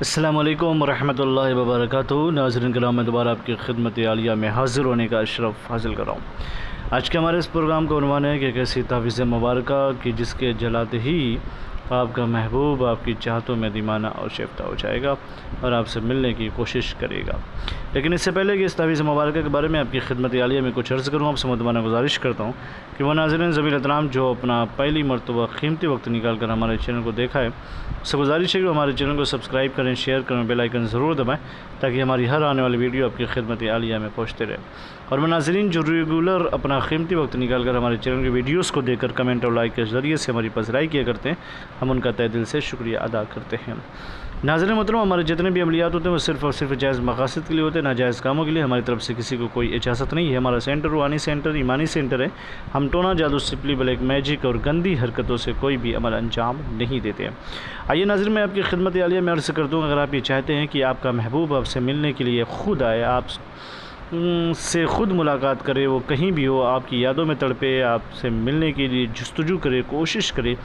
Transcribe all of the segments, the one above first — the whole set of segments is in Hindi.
अस्सलामुअलैकुम वरहमतुल्लाहि वबरकातुहू। नाज़रीन कराम, मैं दोबारा आपकी खिदमत आलिया में हाज़िर होने का अशरफ हासिल कर रहा हूँ। आज के हमारे इस प्रोग्राम का उन्वान है कि एक ऐसी तावीज़ मुबारक कि जिसके जलाते ही आपका महबूब आपकी चाहतों में दीवाना और शेफ्ता हो जाएगा और आपसे मिलने की कोशिश करेगा। लेकिन इससे पहले कि इस तावीज़ मुबारक के बारे में आपकी खिदमत आलिया में कुछ अर्ज़ करूँ, आपसे मुतमाना गुजारिश करता हूँ कि वो नाज़रीन ज़मील एहतराम जो अपना पहली मरतबा कीमती वक्त निकाल कर हमारे चैनल को देखा है, उससे गुजारिश है कि हमारे चैनल को सब्सक्राइब करें, शेयर करें, बेल आइकन ज़रूर दबाएं ताकि हमारी हर आने वाली वीडियो आपकी खिदमत आलिया में पहुँचते रहे। और नाज़रीन जो रेगुलर अपना कीमती वक्त निकाल कर हमारे चैनल के वीडियोज़ को देखकर कमेंट और लाइक के ज़रिए से हमारी पसराई किया करते हैं, हम उनका तहे दिल से शुक्रिया अदा करते हैं। नाज़रीन मोहतरम, हमारे जितने भी अमलियात होते हैं वो सिर्फ़ और सिर्फ जायज़ मकासद के लिए होते हैं, नाजायज़ कामों के लिए हमारी तरफ से किसी को कोई इजाज़त नहीं है। हमारा सेंटर रूहानी सेंटर, ईमानी सेंटर है। हम टोना, जादू, सिपली, ब्लैक मैजिक और गंदी हरकतों से कोई भी अमल अंजाम नहीं देते हैं। आइए नाज़रीन, मैं आपकी खिदमत आलिया में अर्ज़ कर दूँ, अगर आप ये चाहते हैं कि आपका महबूब आपसे मिलने के लिए ख़ुद आए, आप से ख़ुद मुलाकात करे, वो कहीं भी हो, आपकी यादों में तड़पे, आपसे मिलने के लिए जस्तजू करे, कोशिश करे,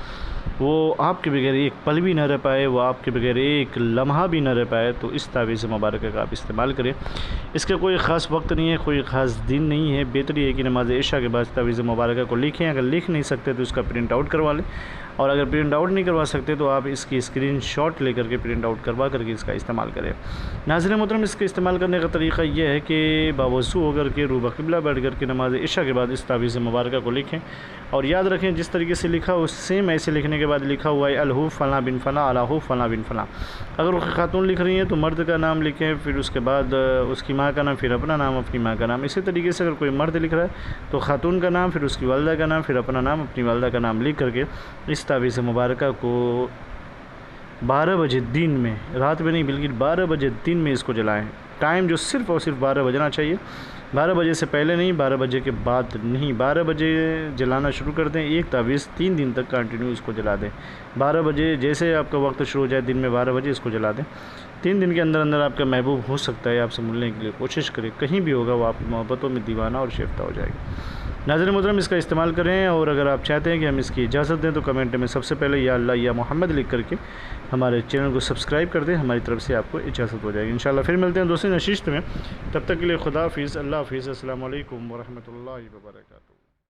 वो आपके बगैर एक पल भी ना रह पाए, वो आपके बगैर एक लम्हा भी ना रह पाए, तो इस तावीज़ मुबारक का आप इस्तेमाल करें। इसका कोई ख़ास वक्त नहीं है, कोई ख़ास दिन नहीं है। बेहतरी है कि नमाज इशा के बाद तावीज़ मुबारक को लिखें। अगर लिख नहीं सकते तो इसका प्रिंट आउट करवा लें, और अगर प्रिंट आउट नहीं करवा सकते तो आप इसकी स्क्रीनशॉट लेकर के प्रिंट आउट करवा करके इसका इस्तेमाल करें। नाज़रीन मोहतरम, इसके इस्तेमाल करने का तरीक़ा यह है कि बावज़ू होकर के रूबा क़िबला बैठ कर के नमाज इशा के बाद इस तावीज़ मुबारक को लिखें, और याद रखें जिस तरीके से लिखा हो सेम ऐसे लिखने के बाद लिखा हुआ है अलहू फ़लाँ बिन फ़लाँ अलहू फ़लाँ बिन फ़लाँ। अगर वो खातून लिख रही हैं तो मर्द का नाम लिखें, फिर उसके बाद उसकी माँ का नाम, फिर अपना नाम, अपनी माँ का नाम। इसी तरीके से अगर कोई मर्द लिख रहा है तो खातून का नाम, फिर उसकी वालदा का नाम, फिर अपना नाम, अपनी वालदा का नाम लिख करके इस तावीज़ मुबारक को 12 बजे दिन में, रात में नहीं बल्कि 12 बजे दिन में इसको जलाएं। टाइम जो सिर्फ़ और सिर्फ 12 बजना चाहिए, 12 बजे से पहले नहीं, 12 बजे के बाद नहीं। 12 बजे जलाना शुरू कर दें, एक तावीज़ 3 दिन तक कंटिन्यू इसको जला दें। 12 बजे जैसे आपका वक्त शुरू हो जाए दिन में 12 बजे इसको जला दें। 3 दिन के अंदर अंदर आपका महबूब हो सकता है आपसे मिलने के लिए कोशिश करें, कहीं भी होगा वो आपकी मोहब्बतों में दीवाना और शेफ्ता हो जाएगी। नाज़रीन मोहतरम, इसका इस्तेमाल करें, और अगर आप चाहते हैं कि हम इसकी इजाज़त दें तो कमेंट में सबसे पहले या अल्लाह या मोहम्मद लिख करके हमारे चैनल को सब्सक्राइब कर दें, हमारी तरफ से आपको इजाज़त हो जाएगी। इंशाअल्लाह फिर मिलते हैं दूसरी नशिस्त में, तब तक के लिए खुदा हाफिज़, अल्लाह हाफिज़, अस्सलामु अलैकुम वरहमतुल्लाहि वबरकातुहू।